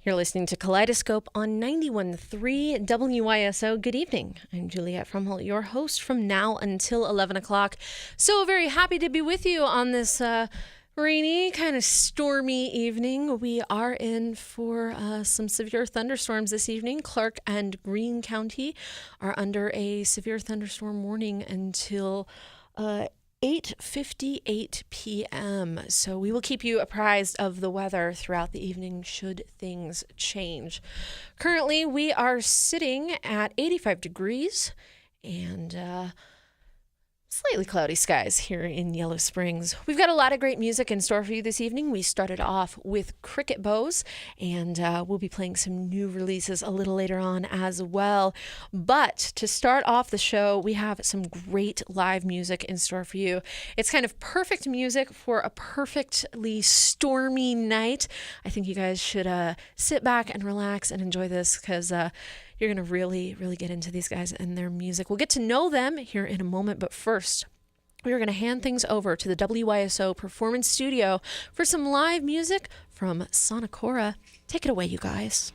You're listening to Kaleidoscope on 91.3 WYSO. Good evening. I'm Juliette Frumholt, your host from now until 11 o'clock. So very happy to be with you on this rainy, kind of stormy evening. We are in for some severe thunderstorms this evening. Clark and Greene County are under a severe thunderstorm warning until 8:58 p.m. So we will keep you apprised of the weather throughout the evening should things change. Currently, we are sitting at 85 degrees and slightly cloudy skies here in Yellow Springs. We've got a lot of great music in store for you this evening. We started off with Cricket Bows, and we'll be playing some new releases a little later on as well. But to start off the show, we have some great live music in store for you. It's kind of perfect music for a perfectly stormy night. I think you guys should sit back and relax and enjoy this because you're going to really, really get into these guys and their music. We'll get to know them here in a moment, but first, we're going to hand things over to the WYSO Performance Studio for some live music from Sonikora. Take it away, you guys.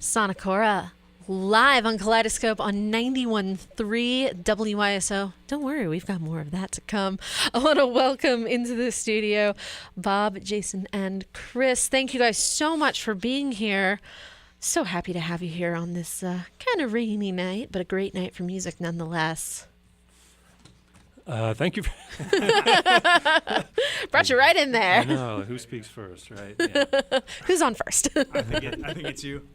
Sonikora, live on Kaleidoscope on 91.3 WYSO. Don't worry, we've got more of that to come. I want to welcome into the studio Bob, Jason, and Chris. Thank you guys so much for being here. So happy to have you here on this kind of rainy night, but a great night for music nonetheless. Thank you. Brought you right in there. I know. Who speaks first, right? Yeah. Who's on first? I think it's you.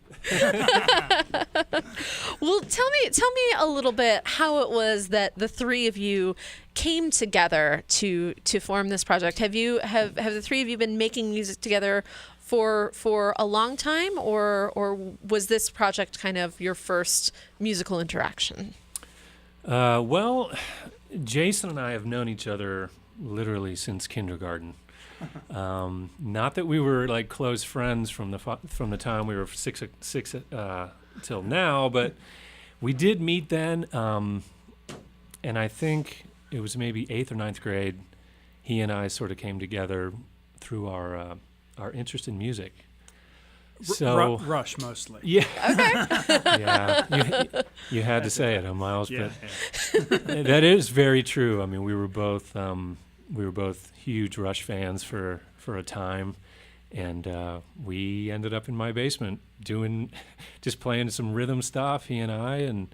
Well, tell me a little bit how it was that the three of you came together to form this project. Have the three of you been making music together for a long time, or was this project kind of your first musical interaction? Well, Jason and I have known each other literally since kindergarten. Not that we were like close friends from the time we were six till now, but we did meet then. And I think it was maybe 8th or 9th grade. He and I sort of came together through our interest in music. So Rush mostly. Yeah. Okay. Yeah. You had to say it, huh, Miles? Yeah, but that is very true. I mean, we were both huge Rush fans for a time, and we ended up in my basement just playing some rhythm stuff. He and I, and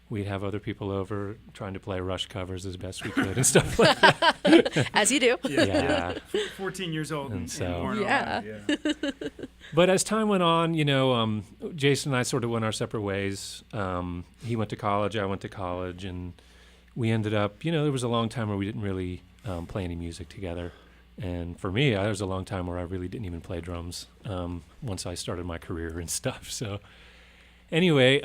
we'd have other people over trying to play Rush covers as best we could and stuff like that. As you do. Yeah. 14 years old and so born yeah. But as time went on, Jason and I sort of went our separate ways. He went to college, I went to college, and we ended up, there was a long time where we didn't really play any music together. And for me, there was a long time where I really didn't even play drums once I started my career and stuff. So anyway,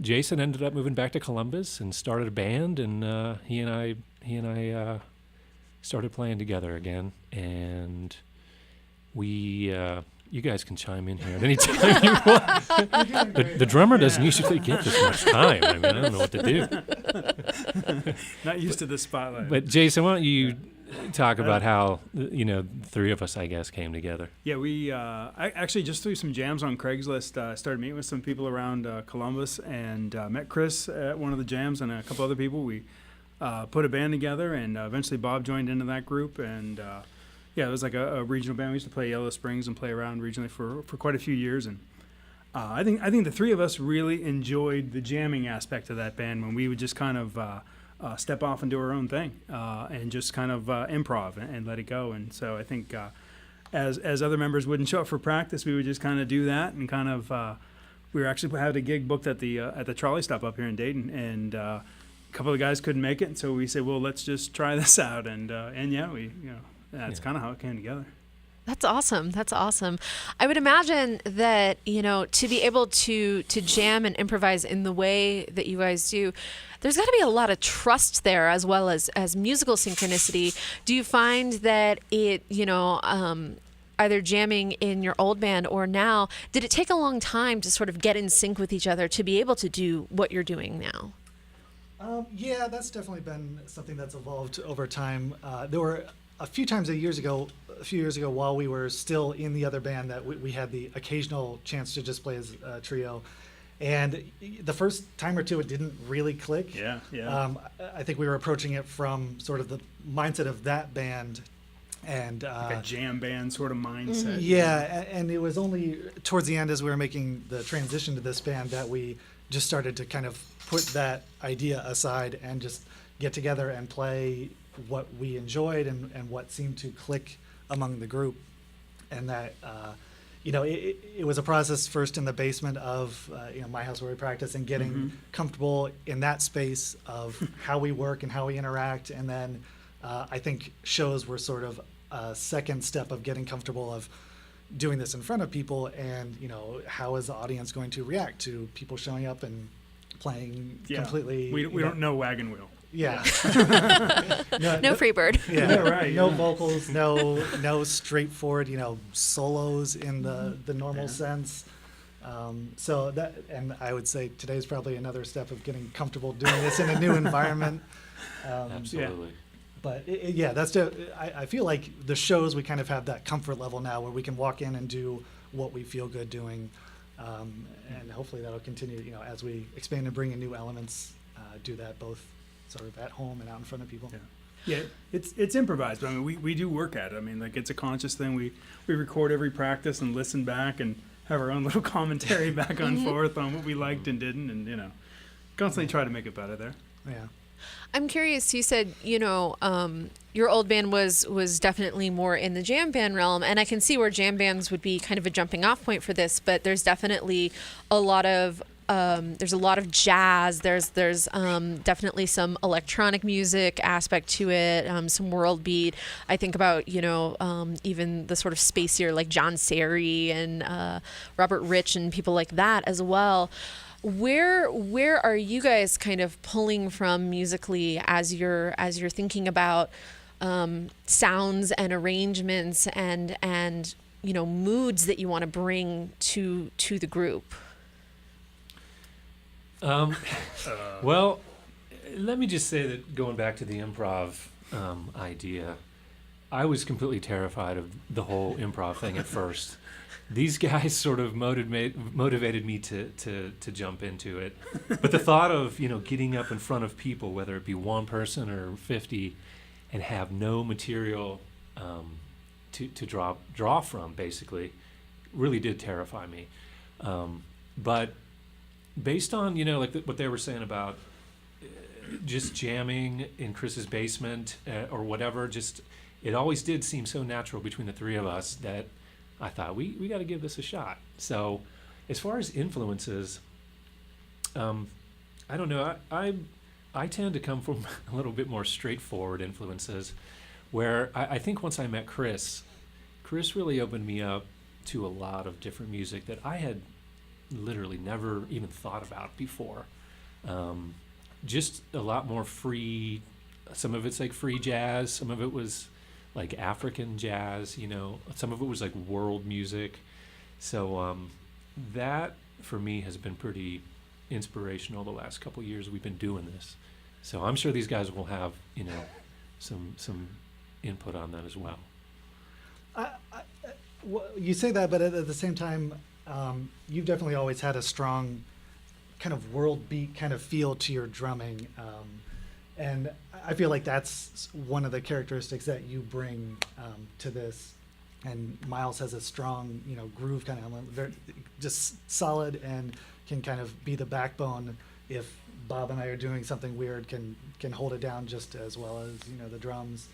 Jason ended up moving back to Columbus and started a band, and he and I started playing together again. And we, you guys can chime in here at any time you want. The drummer doesn't usually get this much time. I mean, I don't know what to do. Not used to the spotlight. But Jason, why don't you talk about how, three of us, I guess, came together? Yeah, I actually just threw some jams on Craigslist. Started meeting with some people around Columbus, and met Chris at one of the jams and a couple other people. We put a band together, and eventually Bob joined into that group, and it was like a regional band. We used to play Yellow Springs and play around regionally for quite a few years, and I think the three of us really enjoyed the jamming aspect of that band when we would just kind of step off and do our own thing and just kind of improv and let it go. And so I think as other members wouldn't show up for practice, we would just kind of do that, and kind of we were actually had a gig booked at the trolley stop up here in Dayton, and a couple of guys couldn't make it, and so we said, well, let's just try this out, and that's kind of how it came together. That's awesome. That's awesome. I would imagine that, to be able to jam and improvise in the way that you guys do, there's got to be a lot of trust there, as well as musical synchronicity. Do you find that it, either jamming in your old band or now, did it take a long time to sort of get in sync with each other to be able to do what you're doing now? Yeah, that's definitely been something that's evolved over time. There were a few years ago, while we were still in the other band, that we had the occasional chance to just play as a trio. And the first time or two, it didn't really click. Yeah. I think we were approaching it from sort of the mindset of that band. And like a jam band sort of mindset. Yeah, and it was only towards the end, as we were making the transition to this band, that we just started to kind of put that idea aside and just get together and play what we enjoyed and what seemed to click among the group. And that, it was a process first in the basement of, my house where we practice, and getting comfortable in that space of how we work and how we interact. And then I think shows were sort of a second step of getting comfortable of doing this in front of people, and, how is the audience going to react to people showing up and playing completely. We don't know Wagon Wheel. Yeah. No Freebird. Yeah, yeah, right. No vocals, no straightforward, solos in the normal sense. So that, and I would say today's probably another step of getting comfortable doing this in a new environment. Absolutely. But I feel like the shows, we kind of have that comfort level now where we can walk in and do what we feel good doing. And hopefully that'll continue, as we expand and bring in new elements, do that both sort of at home and out in front of people. Yeah, it's improvised. But I mean, we do work at it. I mean, like, it's a conscious thing. We record every practice and listen back and have our own little commentary back and forth on what we liked and didn't, and constantly try to make it better there. Yeah. I'm curious. You said, your old band was definitely more in the jam band realm, and I can see where jam bands would be kind of a jumping off point for this. But there's definitely a lot of jazz. There's definitely some electronic music aspect to it. Some world beat. I think about even the sort of spacier like John Serry and Robert Rich and people like that as well. Where are you guys kind of pulling from musically as you're thinking about sounds and arrangements and moods that you want to bring to the group? Well, let me just say that going back to the improv idea, I was completely terrified of the whole improv thing at first. These guys sort of motivated me to jump into it. But the thought of, getting up in front of people, whether it be one person or 50, and have no material to draw from, basically, really did terrify me. But based on, what they were saying about just jamming in Chris's basement or whatever, it always did seem so natural between the three of us that I thought we got to give this a shot. So as far as influences, I don't know. I tend to come from a little bit more straightforward influences, where I think once I met Chris really opened me up to a lot of different music that I had literally never even thought about before. Just a lot more free. Some of it's like free jazz. Some of it was like African jazz, some of it was like world music. So that for me has been pretty inspirational the last couple of years we've been doing this. So I'm sure these guys will have, some input on that as well. Well, you say that, but at the same time, you've definitely always had a strong kind of world beat kind of feel to your drumming. And I feel like that's one of the characteristics that you bring to this. And Miles has a strong, groove kind of element, very, just solid, and can kind of be the backbone. If Bob and I are doing something weird, can hold it down just as well as the drums.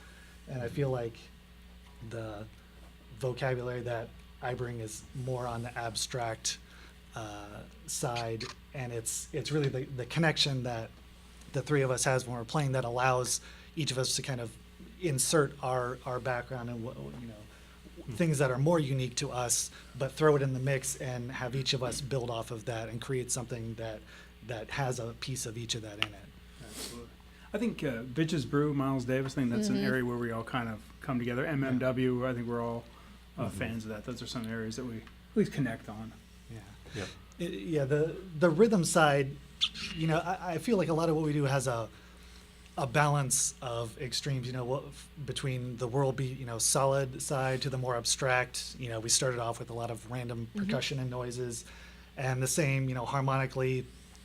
And I feel like the vocabulary that I bring is more on the abstract side, and it's really the connection that the three of us has when we're playing that allows each of us to kind of insert our background and things that are more unique to us, but throw it in the mix and have each of us build off of that and create something that has a piece of each of that in it. Absolutely. I think Bitches Brew, Miles Davis thing, that's an area where we all kind of come together. MMW, I think we're all fans of that. Those are some areas that we at least connect on. Yeah. Yep. The rhythm side, I feel like a lot of what we do has a balance of extremes, between the world beat, solid side to the more abstract. We started off with a lot of random percussion and noises, and the same, harmonically,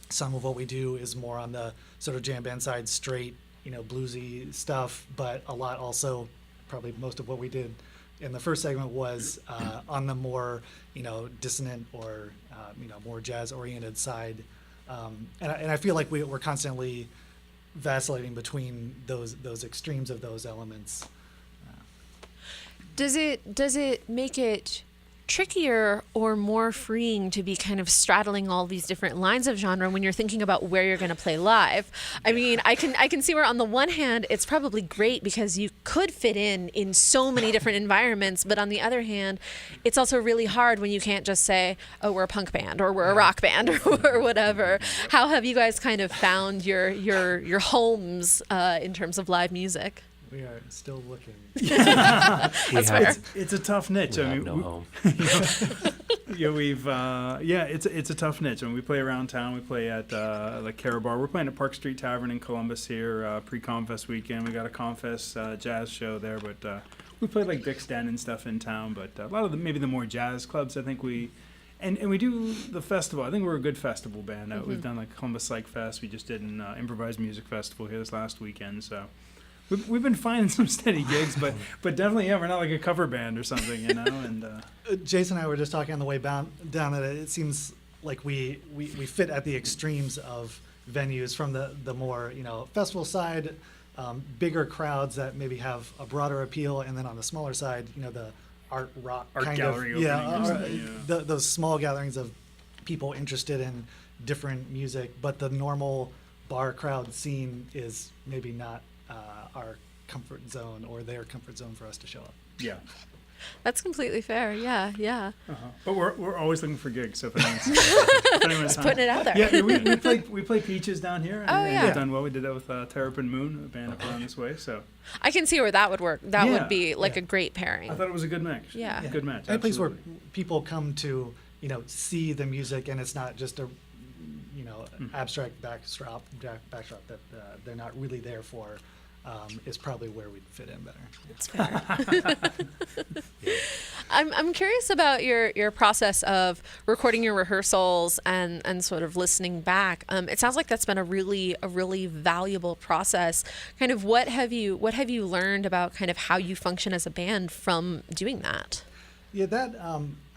some of what we do is more on the sort of jam band side, straight, bluesy stuff, but a lot also, probably most of what we did in the first segment was on the more, dissonant or, more jazz-oriented side. And I feel like we're constantly vacillating between those extremes of those elements. Does it make it trickier or more freeing to be kind of straddling all these different lines of genre when you're thinking about where you're going to play live? I mean, I can see where on the one hand it's probably great because you could fit in so many different environments, but on the other hand, it's also really hard when you can't just say, oh, we're a punk band or we're a rock band or whatever. How have you guys kind of found your homes in terms of live music? We are still looking. That's fair. It's a tough niche. We have no home. It's a tough niche. When we play around town, we play at the Cara Bar. We're playing at Park Street Tavern in Columbus here pre-Confest weekend. We got a Confest jazz show there, but we played like Dick's Den and stuff in town. But a lot of maybe the more jazz clubs, I think we And we do the festival. I think we're a good festival band. We've done like Columbus Psych Fest. We just did an improvised music festival here this last weekend. So we've been finding some steady gigs, but definitely, yeah, we're not like a cover band or something, you know. And Jason and I were just talking on the way down that it seems like we fit at the extremes of venues, from the more, you know, festival side, bigger crowds that maybe have a broader appeal, and then on the smaller side, you know, the art rock art kind gallery of, opening or something, yeah. those small gatherings of people interested in different music, but the normal bar crowd scene is maybe not our comfort zone or their comfort zone for us to show up. yeah. That's completely fair. Yeah, yeah. But we're always looking for gigs. So if anyone's Just putting it out there. Yeah, we play Peaches down here. Oh, and yeah. we've done well. We did that with Terrapin Moon, a band up around this way. So I can see where that would work. That Yeah. would be like a great pairing. I thought it was a good match. Yeah. Good match. And a place where absolutely. people come to, you know, see the music, and it's not just a, you know, abstract backdrop that they're not really there for, is probably where we'd fit in better. That's fair. I'm curious about your process of recording your rehearsals and sort of listening back. It sounds like that's been a really valuable process. Kind of what have you learned about kind of how you function as a band from doing that? Yeah, that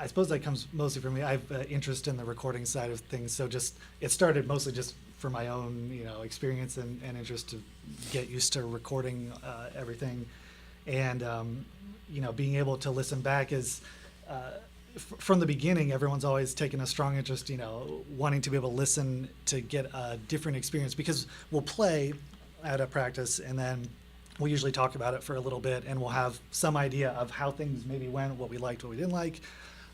I suppose that comes mostly from me. I have interest in the recording side of things, so just it started mostly just for my own, you know, experience and interest to get used to recording everything, and you know, being able to listen back is from the beginning. Everyone's always taken a strong interest, you know, wanting to be able to listen to get a different experience, because we'll play at a practice and then we'll usually talk about it for a little bit, and we'll have some idea of how things maybe went, what we liked, what we didn't like.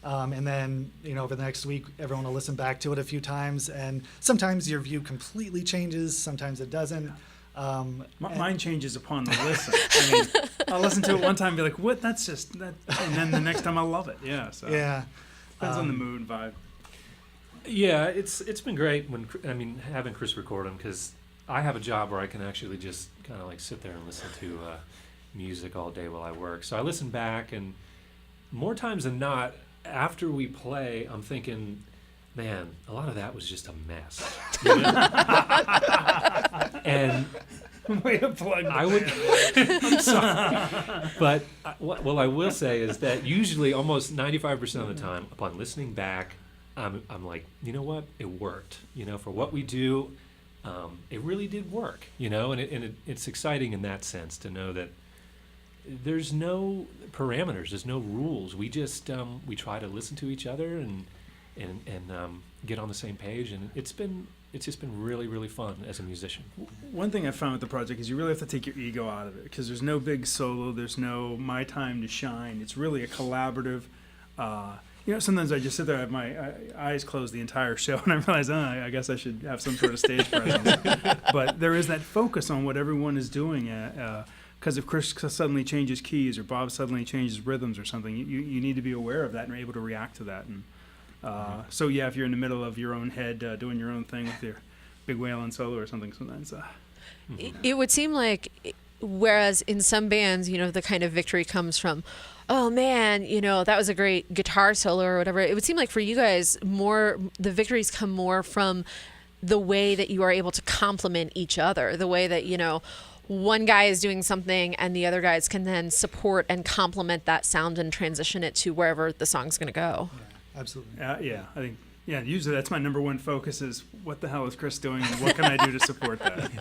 And then, you know, over the next week, everyone will listen back to it a few times, and sometimes your view completely changes, sometimes it doesn't. Mine changes upon the listen. I mean, I'll listen to it one time and be like, what? That's just that. And then the next time I'll love it. Yeah. So Yeah. depends on the mood and vibe. Yeah, it's been great having Chris record them, because I have a job where I can actually just kind of like sit there and listen to music all day while I work. So I listen back, and more times than not, after we play, I'm thinking, man, a lot of that was just a mess. You know? And Way to plug. I would. I'm sorry, but what I will say is that usually, almost 95% of the time, upon listening back, I'm like, you know what, it worked. You know, for what we do, it really did work. You know, and it's exciting in that sense to know that there's no parameters, there's no rules. We just we try to listen to each other and get on the same page, and it's just been really fun as a musician. One thing I found with the project is you really have to take your ego out of it, because there's no big solo, there's no my time to shine. It's really a collaborative. You know, sometimes I just sit there, I have my eyes closed the entire show, and I realize, I guess I should have some sort of stage presence. But there is that focus on what everyone is doing. Because if Chris suddenly changes keys or Bob suddenly changes rhythms or something, you need to be aware of that and able to react to that. And so yeah, if you're in the middle of your own head doing your own thing with your big wail solo or something, sometimes It would seem like, whereas in some bands, you know, the kind of victory comes from, oh man, you know, that was a great guitar solo or whatever. It would seem like for you guys, the victories come more from the way that you are able to complement each other, the way that, you know, one guy is doing something and the other guys can then support and complement that sound and transition it to wherever the song's going to go. Yeah, absolutely. yeah, I think, yeah, usually that's my number one focus is what the hell is Chris doing and what can I do to support that?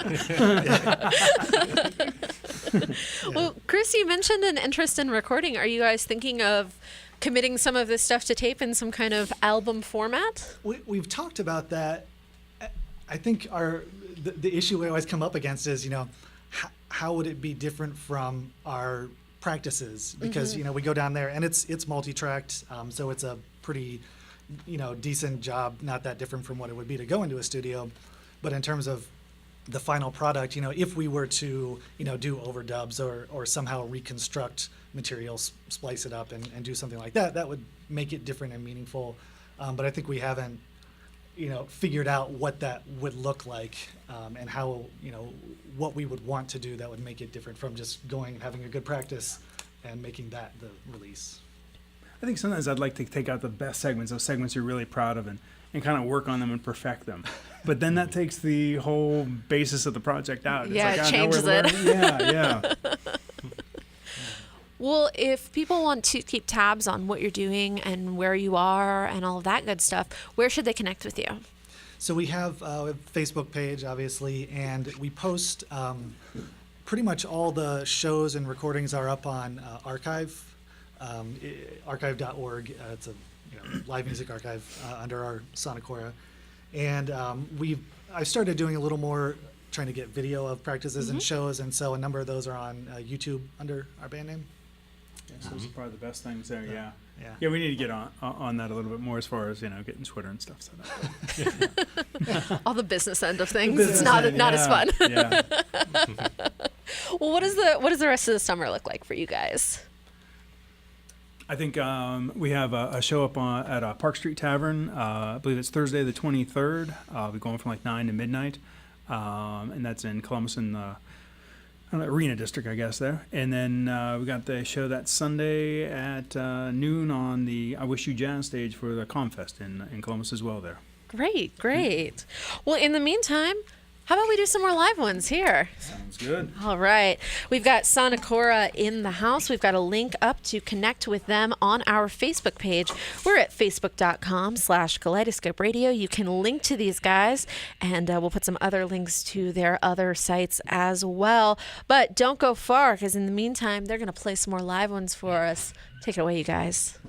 Well, Chris, you mentioned an interest in recording. Are you guys thinking of committing some of this stuff to tape in some kind of album format? We've talked about that. I think the issue we always come up against is, you know, how would it be different from our practices? Because, you know, we go down there and it's multi-tracked, so it's a pretty, you know, decent job, not that different from what it would be to go into a studio. But in terms of the final product, you know, if we were to, you know, do overdubs or somehow reconstruct materials, splice it up and do something like that, that would make it different and meaningful. But I think we haven't, you know, figured out what that would look like, and how, you know, what we would want to do that would make it different from just going and having a good practice and making that the release. I think sometimes I'd like to take out the best segments, those segments you're really proud of, and kind of work on them and perfect them. But then that takes the whole basis of the project out. Yeah, it's it like, changes it. Yeah. Well, if people want to keep tabs on what you're doing and where you are and all of that good stuff, where should they connect with you? So we have a Facebook page, obviously, and we post pretty much all the shows and recordings are up on Archive, archive.org. It's a live music archive under our Sonikora. And I started doing a little more trying to get video of practices and shows, and so a number of those are on YouTube under our band name. So those are probably the best things there, yeah. Yeah. Yeah, we need to get on that a little bit more as far as, getting Twitter and stuff set up. All the business end of things. business It's not end, as fun. Yeah. Well, what does the rest of the summer look like for you guys? I think we have a show up at Park Street Tavern. I believe it's Thursday the 23rd. We're going from like 9 to midnight. And that's in Columbus in the Arena District, I guess, there. And then we got the show that Sunday at noon on the I Wish You Jazz stage for the Comfest in Columbus as well there. Great. Well, in the meantime, how about we do some more live ones here? Sounds good. All right. We've got Sonikora in the house. We've got a link up to connect with them on our Facebook page. We're at facebook.com/Kaleidoscope Radio. You can link to these guys, and we'll put some other links to their other sites as well. But don't go far, because in the meantime, they're going to play some more live ones for us. Take it away, you guys.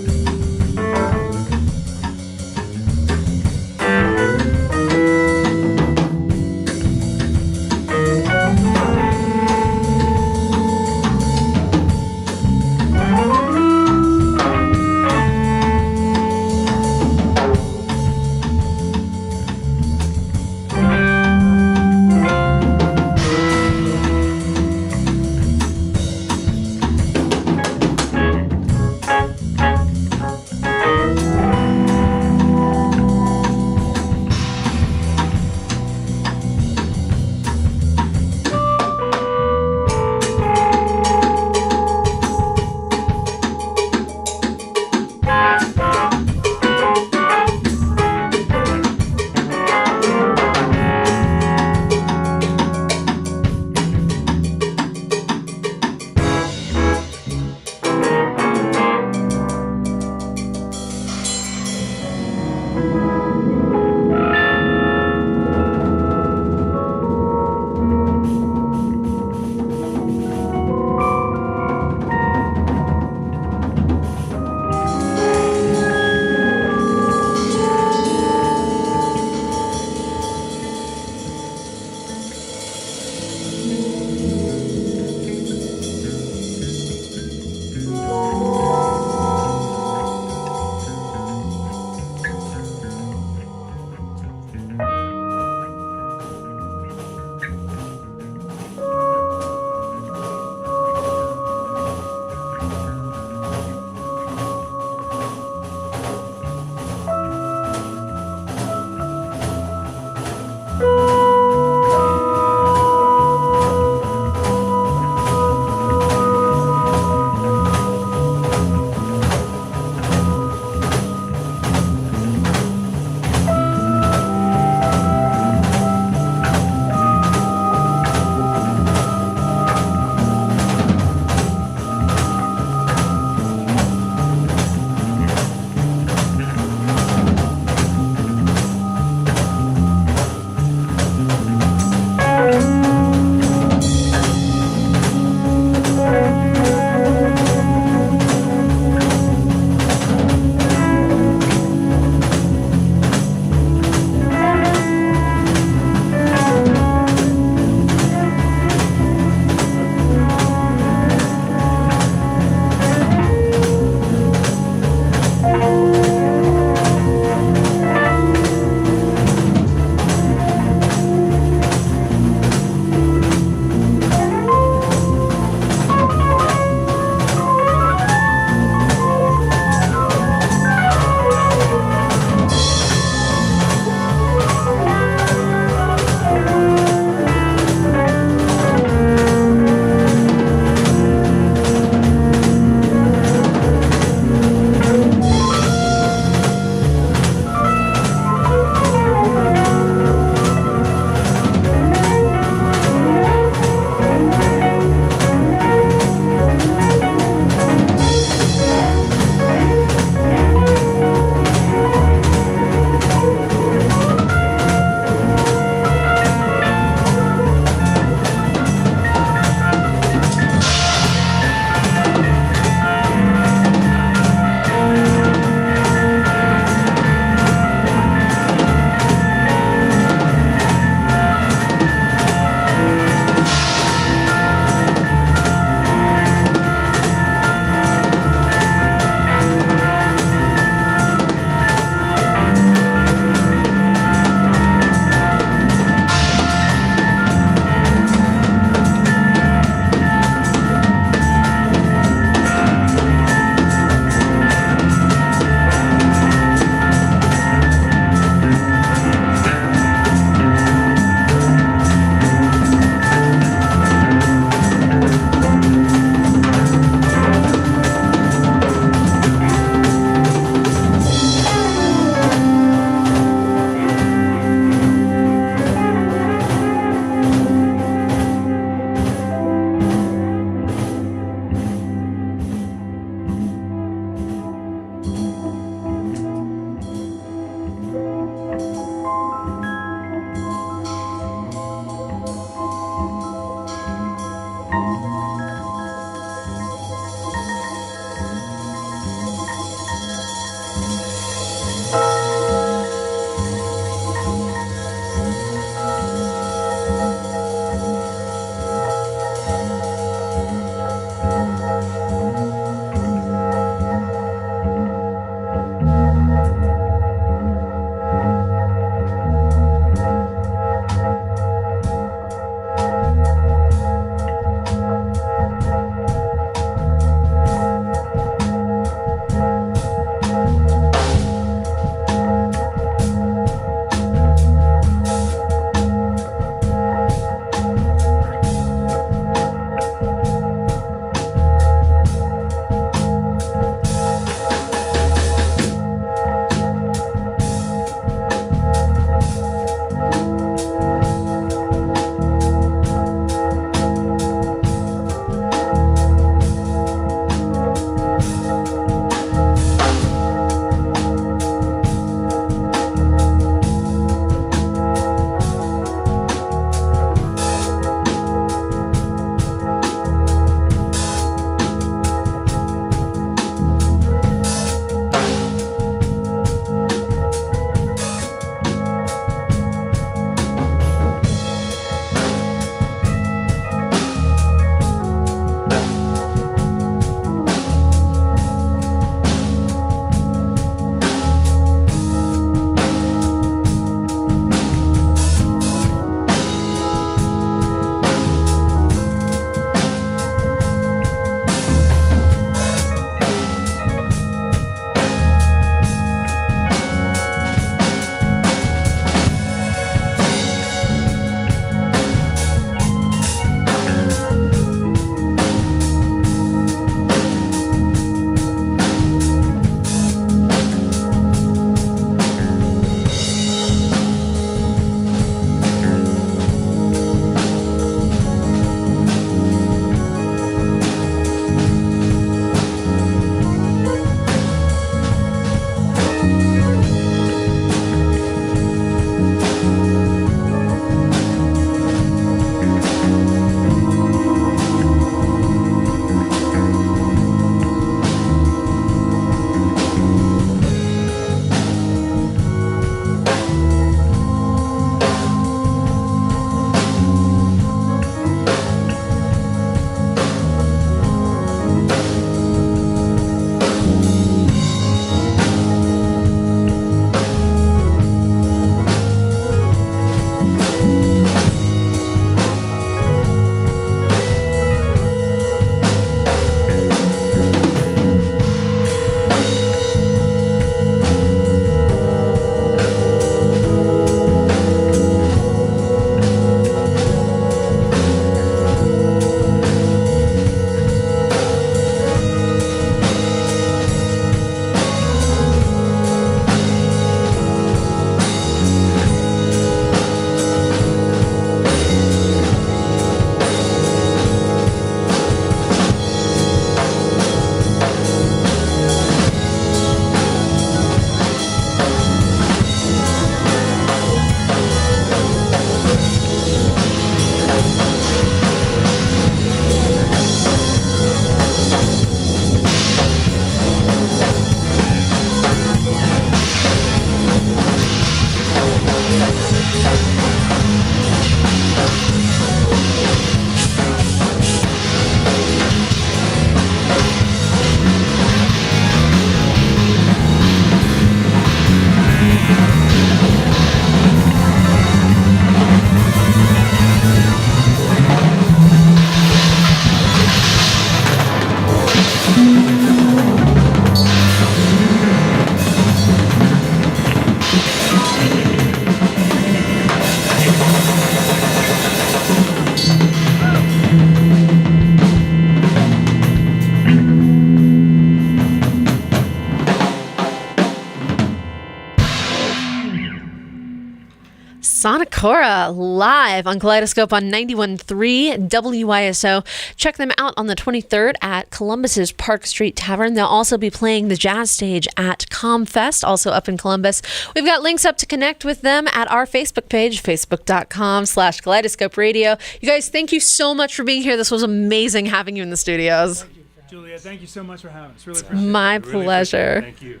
Sonikora live on Kaleidoscope on 91.3 WYSO. Check them out on the 23rd at Columbus's Park Street Tavern. They'll also be playing the jazz stage at ComFest, also up in Columbus. We've got links up to connect with them at our Facebook page, facebook.com/Kaleidoscope Radio. You guys, thank you so much for being here. This was amazing having you in the studios. Julia, thank you so much for having us. Really appreciate it. My Really pleasure. appreciate it. Thank you.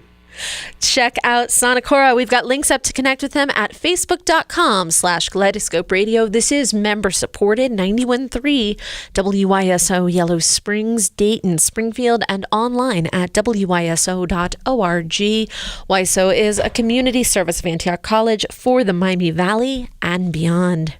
Check out Sonikora. We've got links up to connect with them at facebook.com/Kaleidoscope Radio. This is member supported 91.3 WYSO Yellow Springs, Dayton, Springfield, and online at wyso.org. WYSO is a community service of Antioch College for the Miami Valley and beyond.